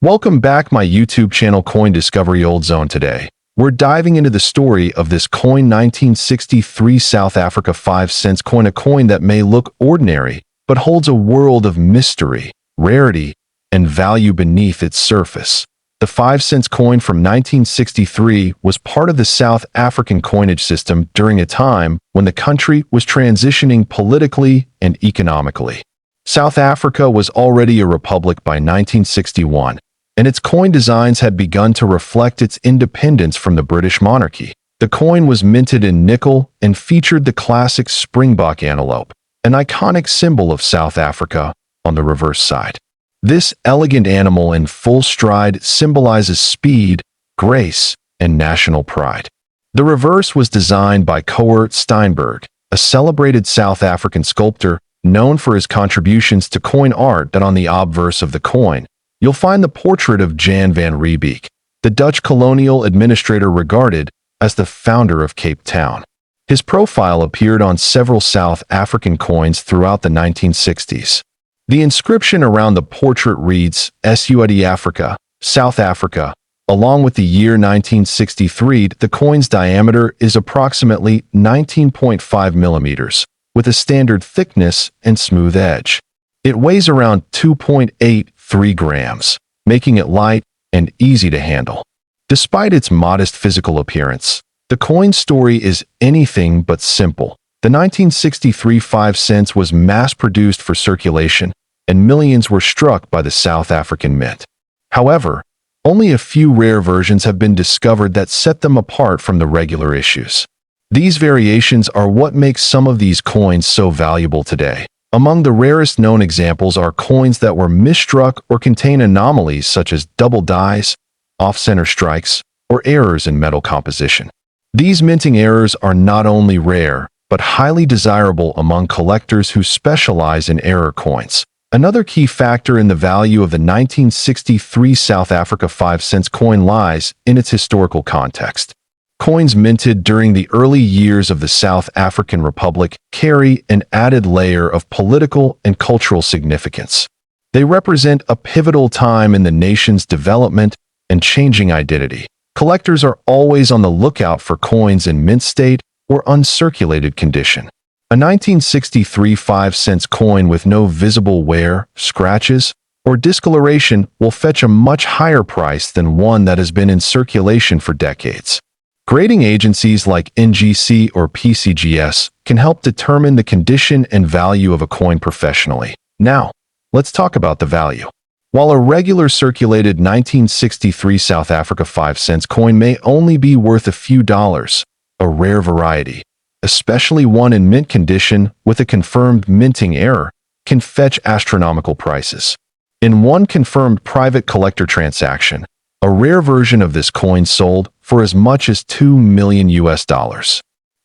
Welcome back my YouTube channel Coin Discovery Old Zone today. We're diving into the story of this coin 1963 South Africa 5 cents coin, a coin that may look ordinary, but holds a world of mystery, rarity, and value beneath its surface. The 5 cents coin from 1963 was part of the South African coinage system during a time when the country was transitioning politically and economically. South Africa was already a republic by 1961, and its coin designs had begun to reflect its independence from the British monarchy. The coin was minted in nickel and featured the classic springbok antelope, an iconic symbol of South Africa, on the reverse side. This elegant animal in full stride symbolizes speed, grace, and national pride. The reverse was designed by Krugerrand Steinberg, a celebrated South African sculptor known for his contributions to coin art. That on the obverse of the coin, you'll find the portrait of Jan van Riebeeck, the Dutch colonial administrator regarded as the founder of Cape Town. His profile appeared on several South African coins throughout the 1960s. The inscription around the portrait reads, "Suid Africa, South Africa." Along with the year 1963, the coin's diameter is approximately 19.5 millimeters, with a standard thickness and smooth edge. It weighs around 2.83 grams, making it light and easy to handle. Despite its modest physical appearance, the coin's story is anything but simple. The 1963 5 cents was mass-produced for circulation, and millions were struck by the South African mint. However, only a few rare versions have been discovered that set them apart from the regular issues. These variations are what makes some of these coins so valuable today. Among the rarest known examples are coins that were misstruck or contain anomalies such as double dies, off-center strikes, or errors in metal composition. These minting errors are not only rare, but highly desirable among collectors who specialize in error coins. Another key factor in the value of the 1963 South Africa 5 cents coin lies in its historical context. Coins minted during the early years of the South African Republic carry an added layer of political and cultural significance. They represent a pivotal time in the nation's development and changing identity. Collectors are always on the lookout for coins in mint state or uncirculated condition. A 1963 5 cents coin with no visible wear, scratches, or discoloration will fetch a much higher price than one that has been in circulation for decades. Grading agencies like NGC or PCGS can help determine the condition and value of a coin professionally. Now, let's talk about the value. While a regular circulated 1963 South Africa 5 cents coin may only be worth a few dollars, a rare variety, especially one in mint condition with a confirmed minting error, can fetch astronomical prices. In one confirmed private collector transaction, a rare version of this coin sold for as much as $2 million.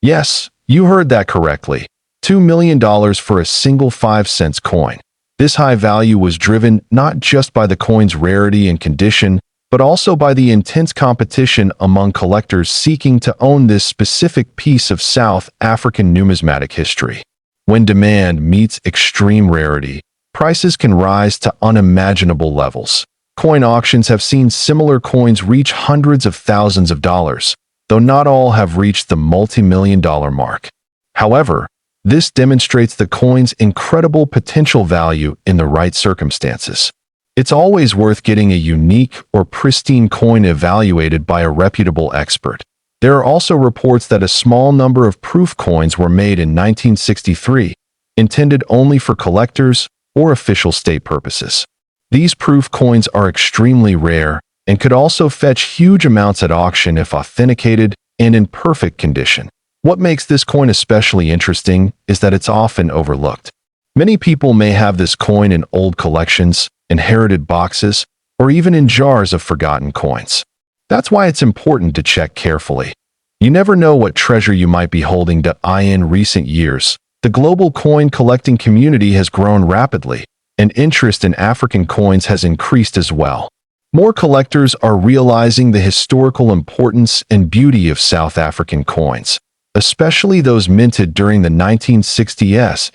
Yes, you heard that correctly. $2 million for a single 5 cents coin. This high value was driven not just by the coin's rarity and condition, but also by the intense competition among collectors seeking to own this specific piece of South African numismatic history. When demand meets extreme rarity, prices can rise to unimaginable levels. Coin auctions have seen similar coins reach hundreds of thousands of dollars, though not all have reached the multi-million-dollar mark. However, this demonstrates the coin's incredible potential value in the right circumstances. It's always worth getting a unique or pristine coin evaluated by a reputable expert. There are also reports that a small number of proof coins were made in 1963, intended only for collectors or official state purposes. These proof coins are extremely rare and could also fetch huge amounts at auction if authenticated and in perfect condition. What makes this coin especially interesting is that it's often overlooked. Many people may have this coin in old collections, inherited boxes, or even in jars of forgotten coins. That's why it's important to check carefully. You never know what treasure you might be holding. In recent years, the global coin collecting community has grown rapidly, and interest in African coins has increased as well. More collectors are realizing the historical importance and beauty of South African coins, especially those minted during the 1960s.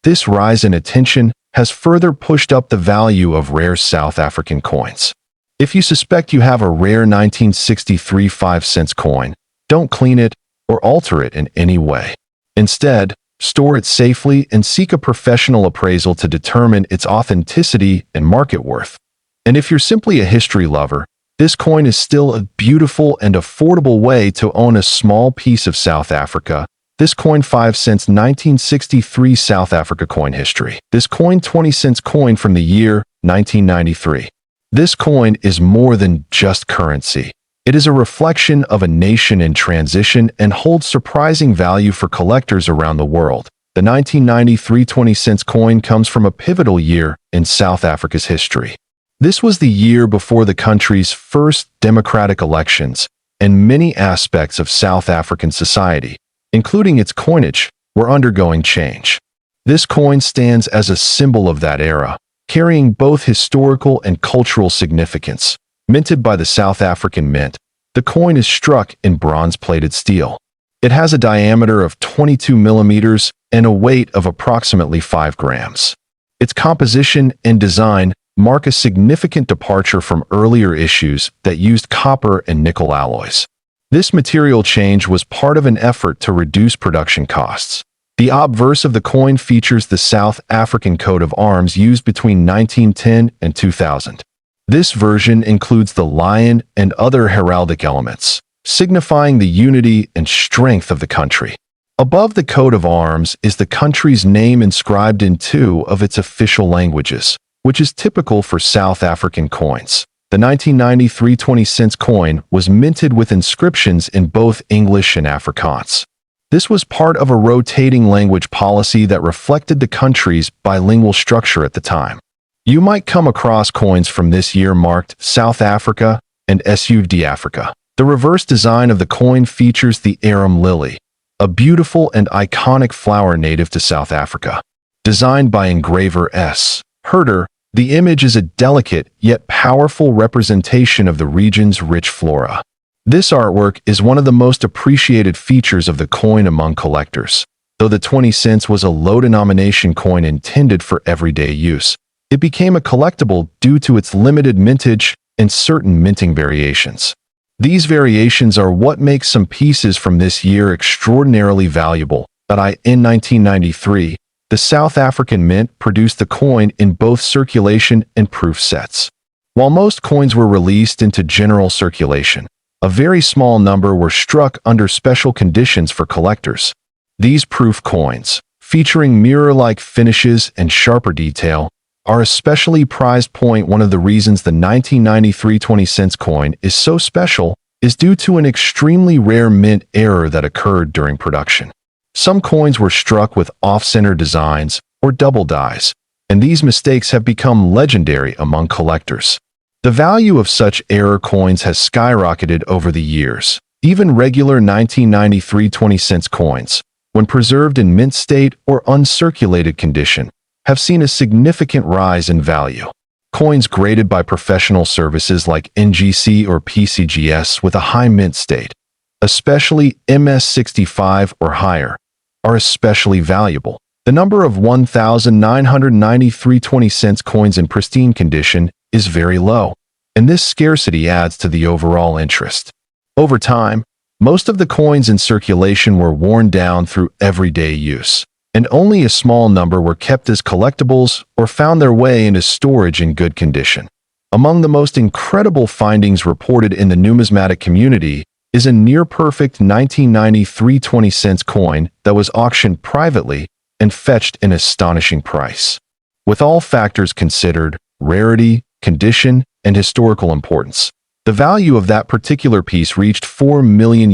This rise in attention has further pushed up the value of rare South African coins. If you suspect you have a rare 1963 5-cent coin, don't clean it or alter it in any way. Instead, store it safely and seek a professional appraisal to determine its authenticity and market worth. And if you're simply a history lover, this coin is still a beautiful and affordable way to own a small piece of South Africa. This coin 5 cents 1963 South Africa coin history. This coin 20 cents coin from the year 1993. This coin is more than just currency. It is a reflection of a nation in transition and holds surprising value for collectors around the world. The 1993 20 cents coin comes from a pivotal year in South Africa's history. This was the year before the country's first democratic elections, and many aspects of South African society, including its coinage, were undergoing change. This coin stands as a symbol of that era, carrying both historical and cultural significance. Minted by the South African Mint, the coin is struck in bronze-plated steel. It has a diameter of 22 millimeters and a weight of approximately 5 grams. Its composition and design mark a significant departure from earlier issues that used copper and nickel alloys. This material change was part of an effort to reduce production costs. The obverse of the coin features the South African coat of arms used between 1910 and 2000. This version includes the lion and other heraldic elements, signifying the unity and strength of the country. Above the coat of arms is the country's name inscribed in 2 of its official languages, which is typical for South African coins. The 1993 20 cents coin was minted with inscriptions in both English and Afrikaans. This was part of a rotating language policy that reflected the country's bilingual structure at the time. You might come across coins from this year marked South Africa and SUD Africa. The reverse design of the coin features the arum lily, a beautiful and iconic flower native to South Africa. Designed by engraver S. Herder, the image is a delicate yet powerful representation of the region's rich flora. This artwork is one of the most appreciated features of the coin among collectors. Though the 20 cents was a low-denomination coin intended for everyday use, it became a collectible due to its limited mintage and certain minting variations. These variations are what makes some pieces from this year extraordinarily valuable. In 1993, the South African Mint produced the coin in both circulation and proof sets. While most coins were released into general circulation, a very small number were struck under special conditions for collectors. These proof coins, featuring mirror-like finishes and sharper detail, are especially prized. One of the reasons the 1993 20 cents coin is so special is due to an extremely rare mint error that occurred during production. Some coins were struck with off-center designs or double dies, and these mistakes have become legendary among collectors. The value of such error coins has skyrocketed over the years. Even regular 1993 20 cents coins, when preserved in mint state or uncirculated condition, have seen a significant rise in value. Coins graded by professional services like NGC or PCGS with a high mint state, especially MS65 or higher, are especially valuable. The number of 1,993 20 cents coins in pristine condition is very low, and this scarcity adds to the overall interest. Over time, most of the coins in circulation were worn down through everyday use, and only a small number were kept as collectibles or found their way into storage in good condition. Among the most incredible findings reported in the numismatic community is a near-perfect 1993 20 cents coin that was auctioned privately and fetched an astonishing price. With all factors considered, rarity, condition, and historical importance, the value of that particular piece reached $4 million.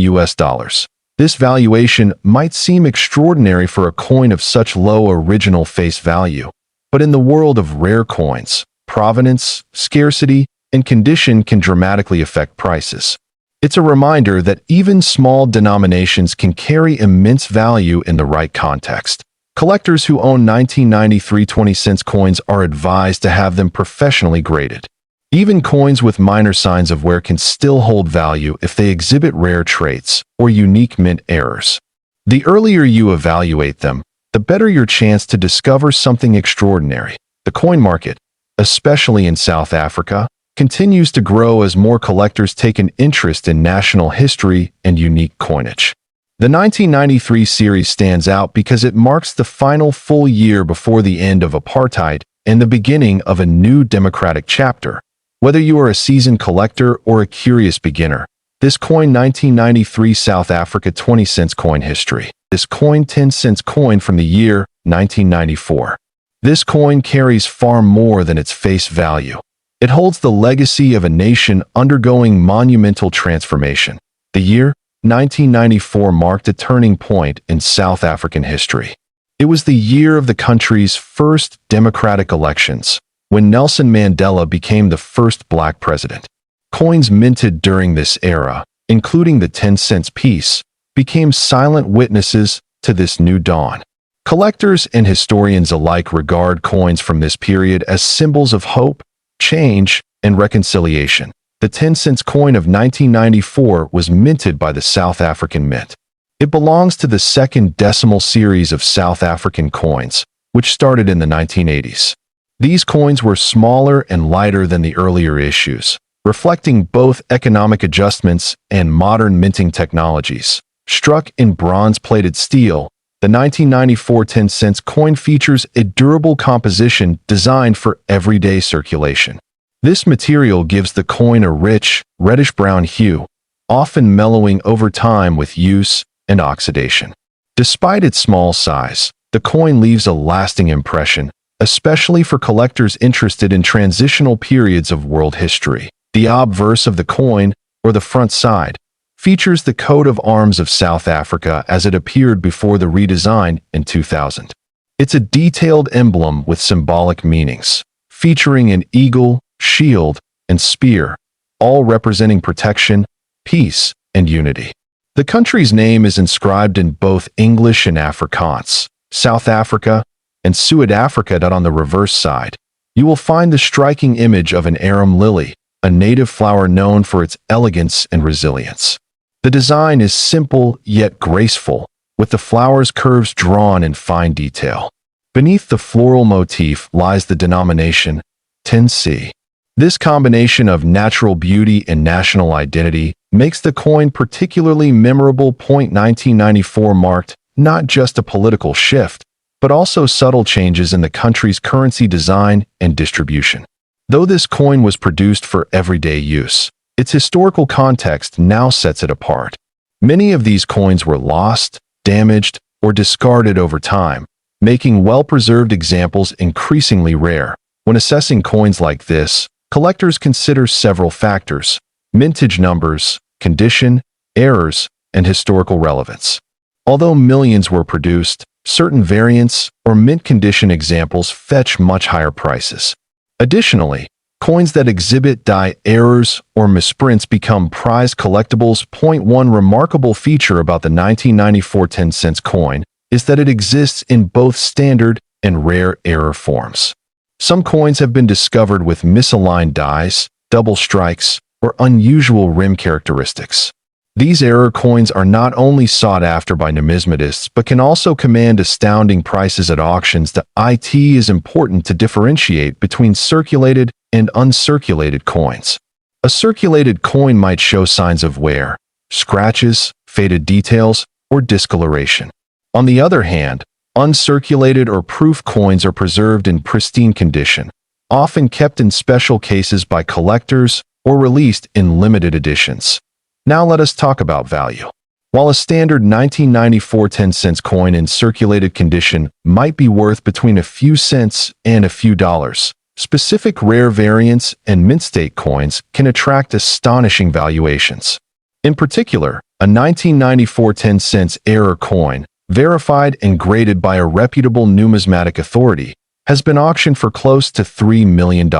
This valuation might seem extraordinary for a coin of such low original face value, but in the world of rare coins, provenance, scarcity, and condition can dramatically affect prices. It's a reminder that even small denominations can carry immense value in the right context. Collectors who own 1993 20 cents coins are advised to have them professionally graded. Even coins with minor signs of wear can still hold value if they exhibit rare traits or unique mint errors. The earlier you evaluate them, the better your chance to discover something extraordinary. The coin market, especially in South Africa, continues to grow as more collectors take an interest in national history and unique coinage. The 1993 series stands out because it marks the final full year before the end of apartheid and the beginning of a new democratic chapter. Whether you are a seasoned collector or a curious beginner, this coin 1993 South Africa 20 cents coin history. This coin 10 cents coin from the year 1994. This coin carries far more than its face value. It holds the legacy of a nation undergoing monumental transformation. The year 1994 marked a turning point in South African history. It was the year of the country's first democratic elections, when Nelson Mandela became the first black president. Coins minted during this era, including the 10 cents piece, became silent witnesses to this new dawn. Collectors and historians alike regard coins from this period as symbols of hope, change, and reconciliation. The 10 cents coin of 1994 was minted by the South African Mint. It belongs to the second decimal series of South African coins, which started in the 1980s. These coins were smaller and lighter than the earlier issues, reflecting both economic adjustments and modern minting technologies. Struck in bronze-plated steel, the 1994 10 cents coin features a durable composition designed for everyday circulation. This material gives the coin a rich, reddish-brown hue, often mellowing over time with use and oxidation. Despite its small size, the coin leaves a lasting impression, especially for collectors interested in transitional periods of world history. The obverse of the coin, or the front side, features the coat of arms of South Africa as it appeared before the redesign in 2000. It's a detailed emblem with symbolic meanings, featuring an eagle, shield, and spear, all representing protection, peace, and unity. The country's name is inscribed in both English and Afrikaans, South Africa, and Suid-Afrika. On the reverse side, you will find the striking image of an arum lily, a native flower known for its elegance and resilience. The design is simple yet graceful, with the flower's curves drawn in fine detail. Beneath the floral motif lies the denomination 10C. This combination of natural beauty and national identity makes the coin particularly memorable. 1994 marked not just a political shift, but also subtle changes in the country's currency design and distribution. Though this coin was produced for everyday use, its historical context now sets it apart. Many of these coins were lost, damaged, or discarded over time, making well-preserved examples increasingly rare. When assessing coins like this, collectors consider several factors: mintage numbers, condition, errors, and historical relevance. Although millions were produced, certain variants or mint condition examples fetch much higher prices. Additionally, coins that exhibit die errors or misprints become prized collectibles. One remarkable feature about the 1994 10 cents coin is that it exists in both standard and rare error forms. Some coins have been discovered with misaligned dies, double strikes, or unusual rim characteristics. These error coins are not only sought after by numismatists but can also command astounding prices at auctions. It is important to differentiate between circulated and uncirculated coins. A circulated coin might show signs of wear, scratches, faded details, or discoloration. On the other hand, uncirculated or proof coins are preserved in pristine condition, often kept in special cases by collectors or released in limited editions. Now let us talk about value. While a standard 1994 10 cents coin in circulated condition might be worth between a few cents and a few dollars, specific rare variants and mint state coins can attract astonishing valuations. In particular, a 1994 10 cents error coin, verified and graded by a reputable numismatic authority, has been auctioned for close to $3 million.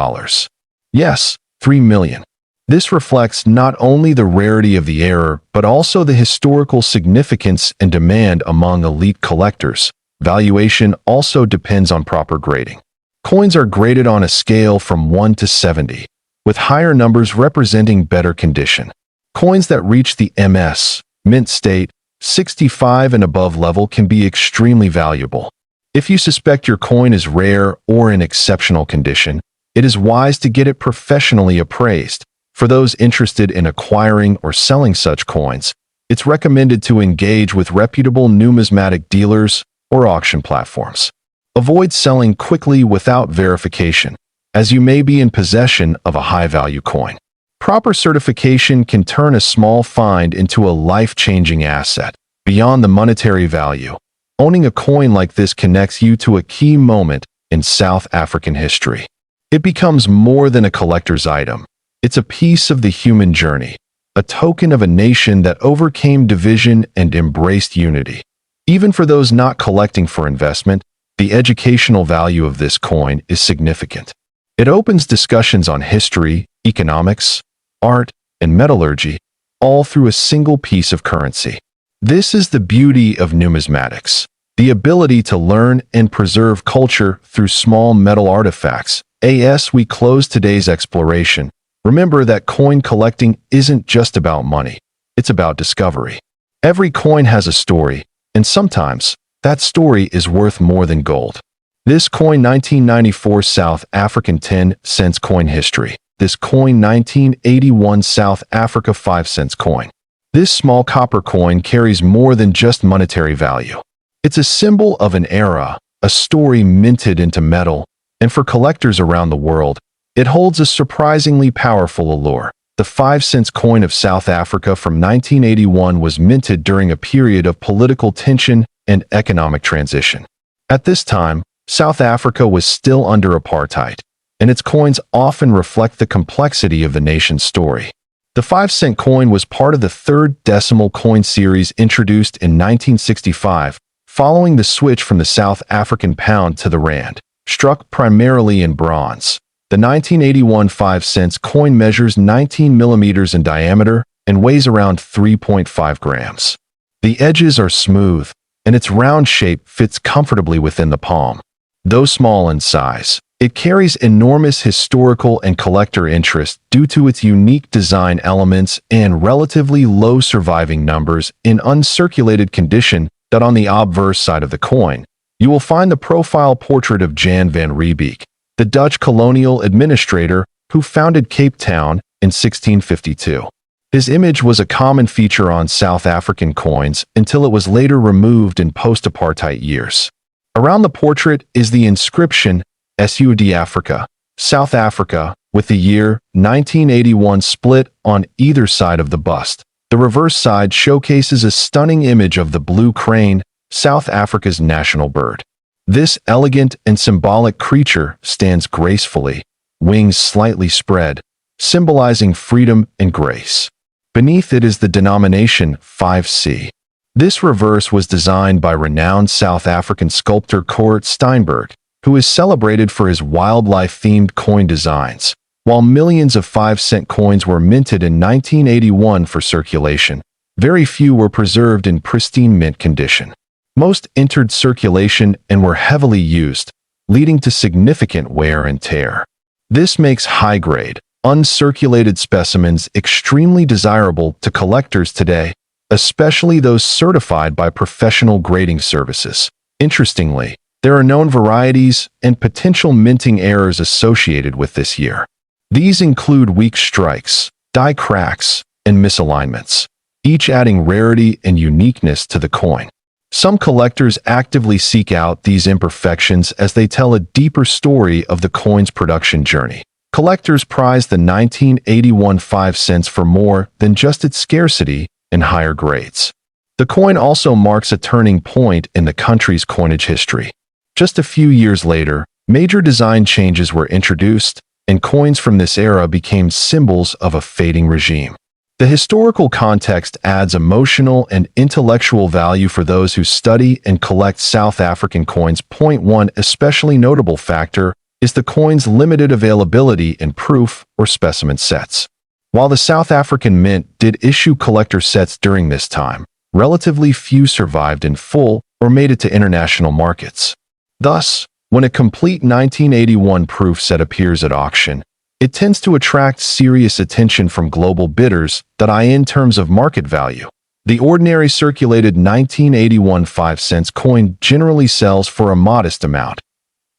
Yes, $3 million. This reflects not only the rarity of the error, but also the historical significance and demand among elite collectors. Valuation also depends on proper grading. Coins are graded on a scale from 1 to 70, with higher numbers representing better condition. Coins that reach the MS, mint state, 65 and above level can be extremely valuable. If you suspect your coin is rare or in exceptional condition, it is wise to get it professionally appraised. For those interested in acquiring or selling such coins, it's recommended to engage with reputable numismatic dealers or auction platforms. Avoid selling quickly without verification, as you may be in possession of a high-value coin. Proper certification can turn a small find into a life-changing asset. Beyond the monetary value, owning a coin like this connects you to a key moment in South African history. It becomes more than a collector's item. It's a piece of the human journey, a token of a nation that overcame division and embraced unity. Even for those not collecting for investment, the educational value of this coin is significant. It opens discussions on history, economics, art, and metallurgy, all through a single piece of currency. This is the beauty of numismatics, the ability to learn and preserve culture through small metal artifacts. As we close today's exploration, remember that coin collecting isn't just about money, it's about discovery. Every coin has a story, and sometimes that story is worth more than gold. This coin 1994 South African 10 cents coin history. This coin 1981 South Africa 5 cents coin. This small copper coin carries more than just monetary value. It's a symbol of an era, a story minted into metal, and for collectors around the world, it holds a surprisingly powerful allure. The 5 cents coin of South Africa from 1981 was minted during a period of political tension and economic transition. At this time, South Africa was still under apartheid, and its coins often reflect the complexity of the nation's story. The 5 cent coin was part of the third decimal coin series introduced in 1965, following the switch from the South African pound to the rand, struck primarily in bronze. The 1981 5 cents coin measures 19 millimeters in diameter and weighs around 3.5 grams. The edges are smooth, and its round shape fits comfortably within the palm. Though small in size, it carries enormous historical and collector interest due to its unique design elements and relatively low surviving numbers in uncirculated condition. That on the obverse side of the coin, you will find the profile portrait of Jan van Riebeeck, the Dutch colonial administrator who founded Cape Town in 1652. His image was a common feature on South African coins until it was later removed in post-apartheid years. Around the portrait is the inscription Sud Africa, South Africa, with the year 1981 split on either side of the bust. The reverse side showcases a stunning image of the blue crane, South Africa's national bird. This elegant and symbolic creature stands gracefully, wings slightly spread, symbolizing freedom and grace. Beneath it is the denomination 5C. This reverse was designed by renowned South African sculptor Coert Steinberg, who is celebrated for his wildlife-themed coin designs. While millions of 5 cent coins were minted in 1981 for circulation, very few were preserved in pristine mint condition. Most entered circulation and were heavily used, leading to significant wear and tear. This makes high-grade, uncirculated specimens extremely desirable to collectors today, especially those certified by professional grading services. Interestingly, there are known varieties and potential minting errors associated with this year. These include weak strikes, die cracks, and misalignments, each adding rarity and uniqueness to the coin. Some collectors actively seek out these imperfections as they tell a deeper story of the coin's production journey. Collectors prize the 1981 5 cents for more than just its scarcity and higher grades. The coin also marks a turning point in the country's coinage history. Just a few years later, major design changes were introduced, and coins from this era became symbols of a fading regime. The historical context adds emotional and intellectual value for those who study and collect South African coins. One especially notable factor is the coin's limited availability in proof or specimen sets. While the South African Mint did issue collector sets during this time, relatively few survived in full or made it to international markets. Thus, when a complete 1981 proof set appears at auction, it tends to attract serious attention from global bidders that eye in terms of market value. The ordinary circulated 1981 5 cents coin generally sells for a modest amount.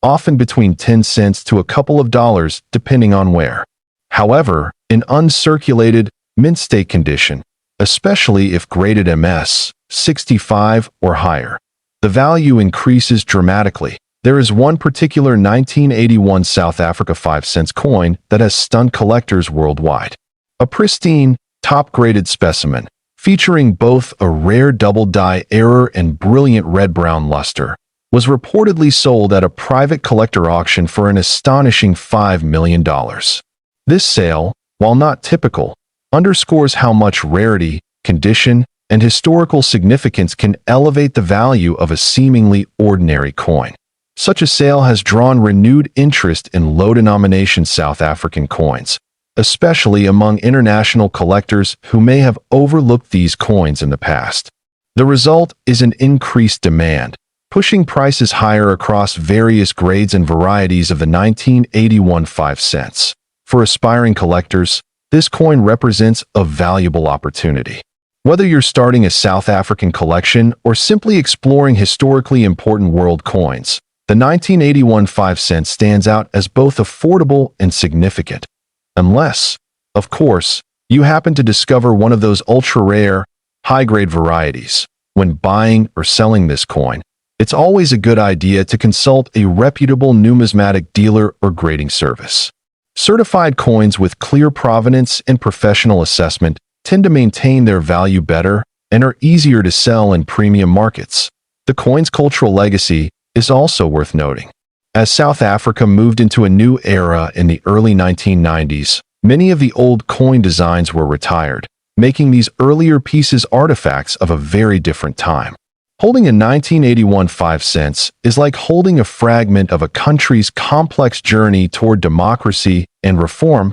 often between 10 cents to a couple of dollars depending on where. However, in uncirculated, mint state condition, especially if graded MS 65 or higher, the value increases dramatically. There is one particular 1981 South Africa 5-cent coin that has stunned collectors worldwide. A pristine, top-graded specimen, featuring both a rare double-die error and brilliant red-brown luster, was reportedly sold at a private collector auction for an astonishing $5 million. This sale, while not typical, underscores how much rarity, condition, and historical significance can elevate the value of a seemingly ordinary coin. Such a sale has drawn renewed interest in low-denomination South African coins, especially among international collectors who may have overlooked these coins in the past. The result is an increased demand, pushing prices higher across various grades and varieties of the 1981 5 cents. For aspiring collectors, this coin represents a valuable opportunity. Whether you're starting a South African collection or simply exploring historically important world coins, the 1981 5 cents stands out as both affordable and significant. Unless, of course, you happen to discover one of those ultra-rare, high-grade varieties. When buying or selling this coin, it's always a good idea to consult a reputable numismatic dealer or grading service. Certified coins with clear provenance and professional assessment tend to maintain their value better and are easier to sell in premium markets. The coin's cultural legacy is also worth noting. As South Africa moved into a new era in the early 1990s, many of the old coin designs were retired, making these earlier pieces artifacts of a very different time. Holding a 1981 5 cents is like holding a fragment of a country's complex journey toward democracy and reform.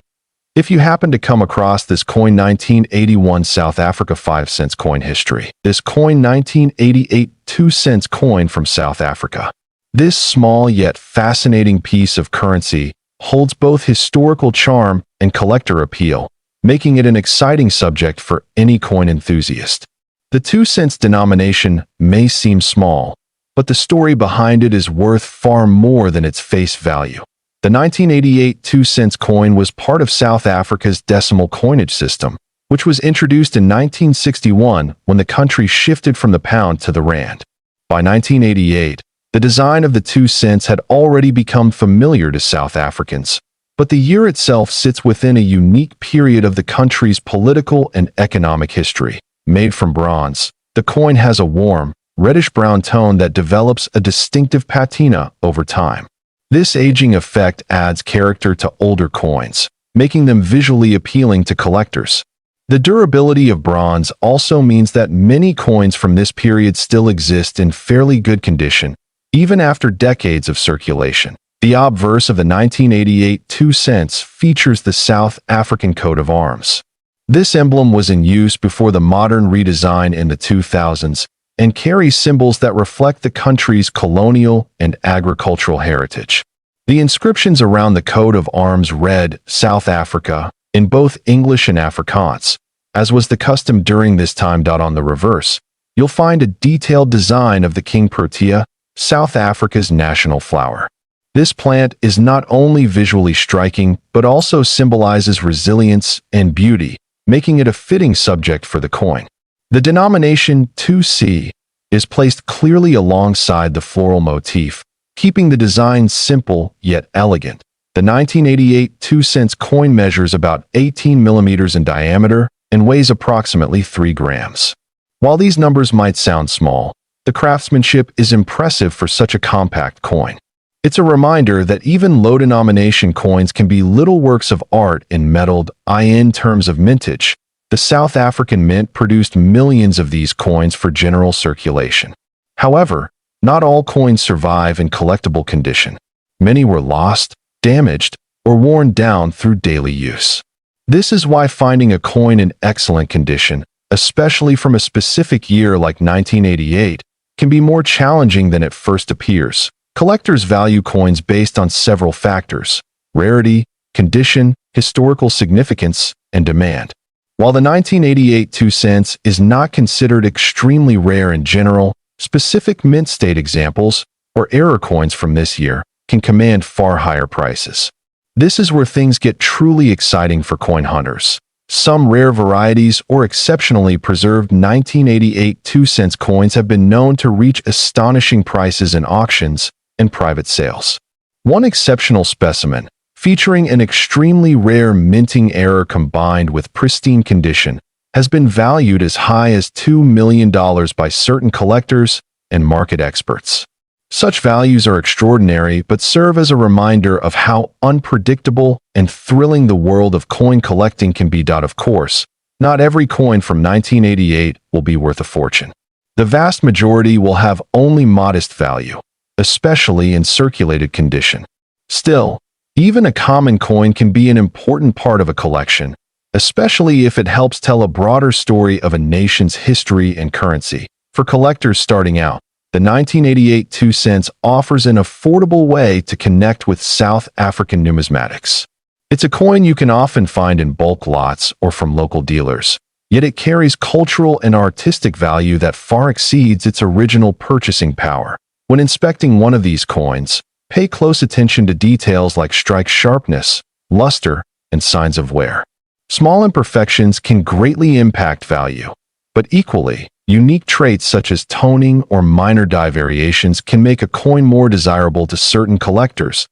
If you happen to come across this coin 1981 South Africa 5 cents coin history, this coin 1988 2 cents coin from South Africa. This small yet fascinating piece of currency holds both historical charm and collector appeal, making it an exciting subject for any coin enthusiast. The 2 cents denomination may seem small, but the story behind it is worth far more than its face value. The 1988 2 cents coin was part of South Africa's decimal coinage system, which was introduced in 1961 when the country shifted from the pound to the rand. By 1988, the design of the 2 cents had already become familiar to South Africans, but the year itself sits within a unique period of the country's political and economic history. Made from bronze, the coin has a warm, reddish-brown tone that develops a distinctive patina over time. This aging effect adds character to older coins, making them visually appealing to collectors. The durability of bronze also means that many coins from this period still exist in fairly good condition, even after decades of circulation. The obverse of the 1988 2 cents features the South African coat of arms. This emblem was in use before the modern redesign in the 2000s and carries symbols that reflect the country's colonial and agricultural heritage. The inscriptions around the coat of arms read South Africa in both English and Afrikaans, as was the custom during this time. On the reverse, you'll find a detailed design of the King Protea, South Africa's national flower. This plant is not only visually striking, but also symbolizes resilience and beauty, making it a fitting subject for the coin. The denomination 2C is placed clearly alongside the floral motif, keeping the design simple yet elegant. The 1988 2 cents coin measures about 18 millimeters in diameter and weighs approximately 3 grams. While these numbers might sound small, the craftsmanship is impressive for such a compact coin. It's a reminder that even low-denomination coins can be little works of art in metalled, in terms of mintage. The South African Mint produced millions of these coins for general circulation. However, not all coins survive in collectible condition. Many were lost, damaged, or worn down through daily use. This is why finding a coin in excellent condition, especially from a specific year like 1988, can be more challenging than it first appears. Collectors value coins based on several factors: rarity, condition, historical significance, and demand. While the 1988 2 cents is not considered extremely rare in general, specific mint state examples, or error coins from this year, can command far higher prices. This is where things get truly exciting for coin hunters. Some rare varieties or exceptionally preserved 1988 2-cent coins have been known to reach astonishing prices in auctions and private sales. One exceptional specimen, featuring an extremely rare minting error combined with pristine condition, has been valued as high as $2 million by certain collectors and market experts. Such values are extraordinary but serve as a reminder of how unpredictable and thrilling the world of coin collecting can be. Of course, not every coin from 1988 will be worth a fortune. The vast majority will have only modest value, especially in circulated condition. Still, even a common coin can be an important part of a collection, especially if it helps tell a broader story of a nation's history and currency. For collectors starting out, the 1988 2 cents offers an affordable way to connect with South African numismatics. It's a coin you can often find in bulk lots or from local dealers, yet it carries cultural and artistic value that far exceeds its original purchasing power. When inspecting one of these coins, pay close attention to details like strike sharpness, luster, and signs of wear. Small imperfections can greatly impact value, but equally, unique traits such as toning or minor die variations can make a coin more desirable to certain collectors.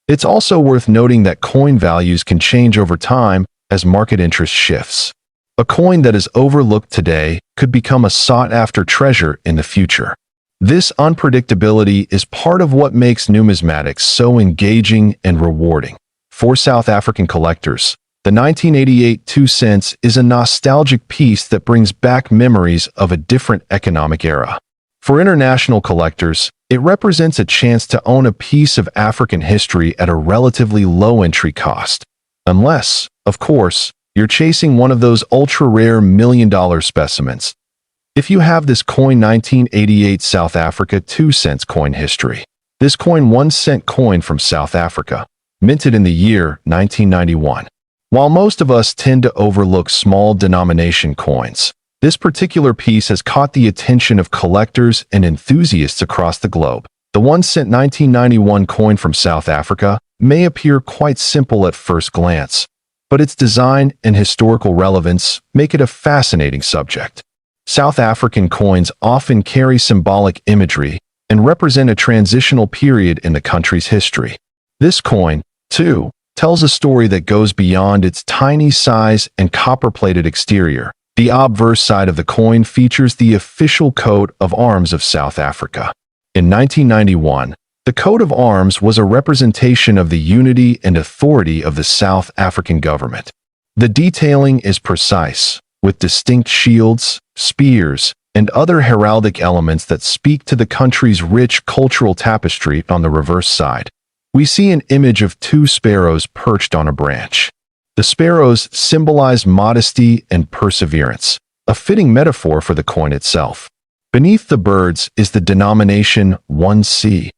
It's also worth noting that coin values can change over time as market interest shifts. A coin that is overlooked today could become a sought-after treasure in the future. This unpredictability is part of what makes numismatics so engaging and rewarding. For South African collectors, the 1988 2 cents is a nostalgic piece that brings back memories of a different economic era. For international collectors, it represents a chance to own a piece of African history at a relatively low entry cost. Unless, of course, you're chasing one of those ultra-rare million-dollar specimens. If you have this coin 1988 South Africa 2 cents coin history, this coin 1 cent coin from South Africa, minted in the year 1991. While most of us tend to overlook small denomination coins, this particular piece has caught the attention of collectors and enthusiasts across the globe. The 1 cent 1991 coin from South Africa may appear quite simple at first glance, but its design and historical relevance make it a fascinating subject. South African coins often carry symbolic imagery and represent a transitional period in the country's history. This coin, too, tells a story that goes beyond its tiny size and copper-plated exterior. The obverse side of the coin features the official coat of arms of South Africa. In 1991, the coat of arms was a representation of the unity and authority of the South African government. The detailing is precise, with distinct shields, spears, and other heraldic elements that speak to the country's rich cultural tapestry. On the reverse side, we see an image of two sparrows perched on a branch. The sparrows symbolize modesty and perseverance, a fitting metaphor for the coin itself. Beneath the birds is the denomination 1C,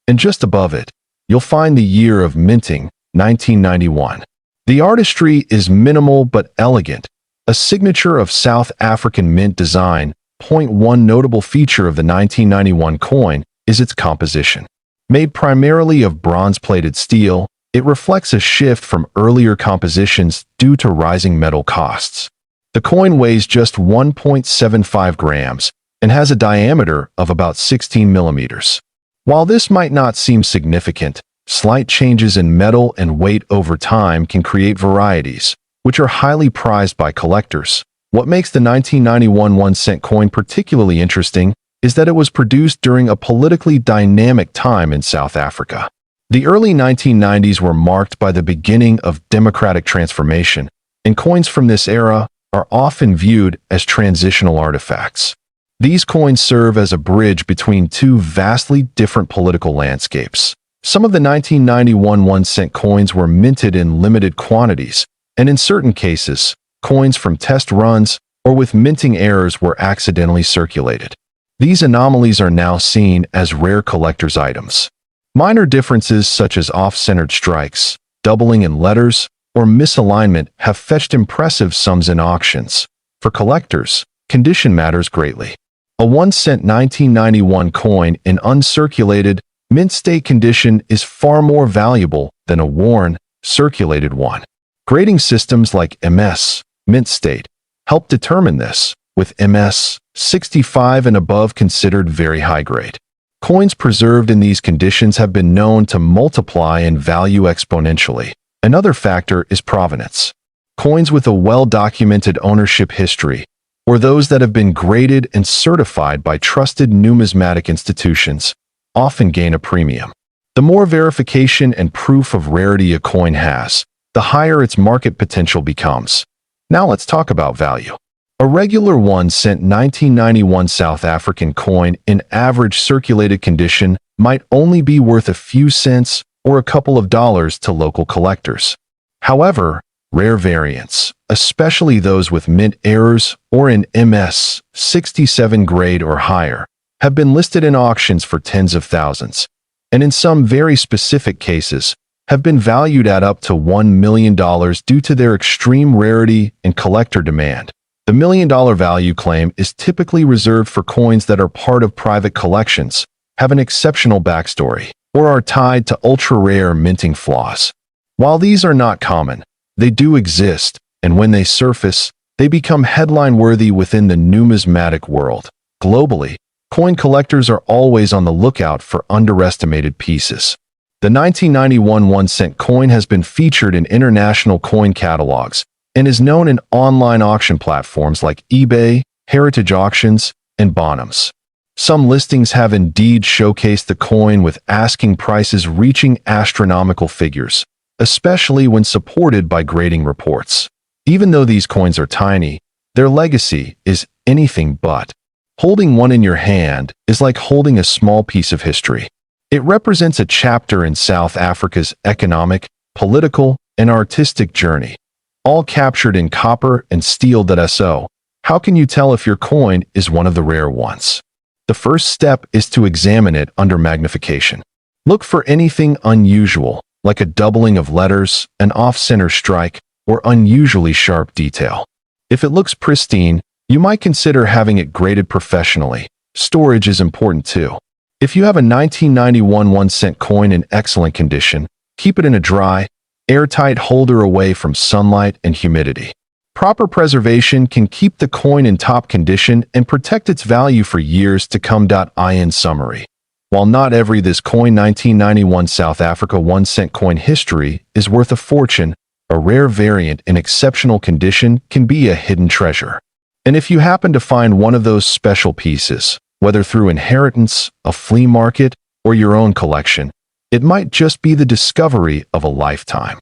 and just above it, you'll find the year of minting, 1991. The artistry is minimal but elegant, a signature of South African mint design. One notable feature of the 1991 coin is its composition. Made primarily of bronze-plated steel, it reflects a shift from earlier compositions due to rising metal costs. The coin weighs just 1.75 grams and has a diameter of about 16 millimeters. While this might not seem significant, slight changes in metal and weight over time can create varieties, which are highly prized by collectors. What makes the 1991 1 cent coin particularly interesting is that it was produced during a politically dynamic time in South Africa. The early 1990s were marked by the beginning of democratic transformation, and coins from this era are often viewed as transitional artifacts. These coins serve as a bridge between two vastly different political landscapes. Some of the 1991 1 cent coins were minted in limited quantities, and in certain cases, coins from test runs or with minting errors were accidentally circulated. These anomalies are now seen as rare collector's items. Minor differences such as off-centered strikes, doubling in letters, or misalignment have fetched impressive sums in auctions. For collectors, condition matters greatly. A 1 cent 1991 coin in uncirculated, mint state condition is far more valuable than a worn, circulated one. Grading systems like MS, mint state, help determine this, with MS 65 and above considered very high grade. Coins preserved in these conditions have been known to multiply in value exponentially. Another factor is provenance. Coins with a well-documented ownership history, or those that have been graded and certified by trusted numismatic institutions, often gain a premium. The more verification and proof of rarity a coin has, the higher its market potential becomes. Now let's talk about value. A regular 1-cent 1991 South African coin in average circulated condition might only be worth a few cents or a couple of dollars to local collectors. However, rare variants, especially those with mint errors or in MS 67 grade or higher, have been listed in auctions for tens of thousands, and in some very specific cases, have been valued at up to $1 million due to their extreme rarity and collector demand. The $1 million value claim is typically reserved for coins that are part of private collections, have an exceptional backstory, or are tied to ultra-rare minting flaws. While these are not common, they do exist, and when they surface, they become headline-worthy within the numismatic world. Globally, coin collectors are always on the lookout for underestimated pieces. The 1991 1-cent coin has been featured in international coin catalogs and is known in online auction platforms like eBay, Heritage Auctions, and Bonhams. Some listings have indeed showcased the coin with asking prices reaching astronomical figures, especially when supported by grading reports. Even though these coins are tiny, their legacy is anything but. Holding one in your hand is like holding a small piece of history. It represents a chapter in South Africa's economic, political, and artistic journey, all captured in copper and steel. So, how can you tell if your coin is one of the rare ones? The first step is to examine it under magnification. Look for anything unusual, like a doubling of letters, an off-center strike, or unusually sharp detail. If it looks pristine, you might consider having it graded professionally. Storage is important too. If you have a 1991 1-cent coin in excellent condition, keep it in a dry, airtight holder away from sunlight and humidity. Proper preservation can keep the coin in top condition and protect its value for years to come. In summary, while not every this coin 1991 South Africa 1-cent coin history is worth a fortune, a rare variant in exceptional condition can be a hidden treasure. And if you happen to find one of those special pieces, whether through inheritance, a flea market, or your own collection, it might just be the discovery of a lifetime.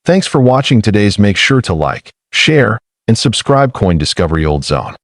Thanks for watching today's. Make sure to like, share, and subscribe Coin Discovery Old Zone.